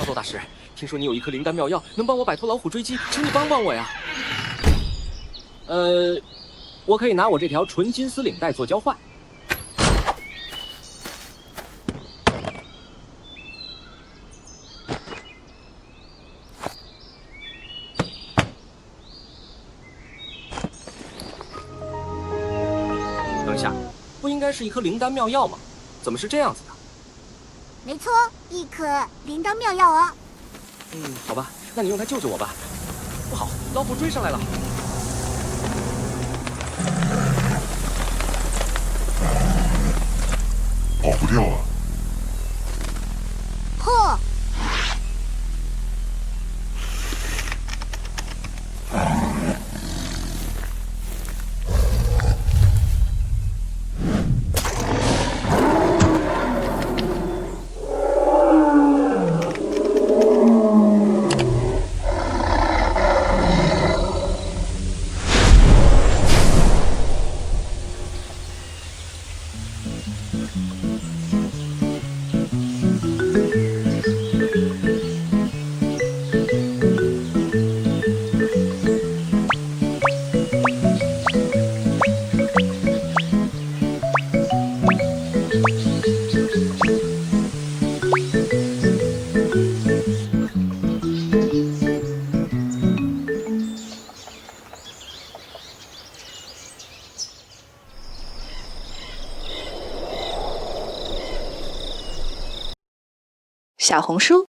豆大师，听说你有一颗灵丹妙药，能帮我摆脱老虎追击，请你帮帮我呀。我可以拿我这条纯金丝领带做交换。等一下，不应该是一颗灵丹妙药吗？怎么是这样子的？没错，一颗灵丹妙药哦。好吧，那你用它救救我吧。不好，老虎追上来了。跑不掉了。嚯！小红书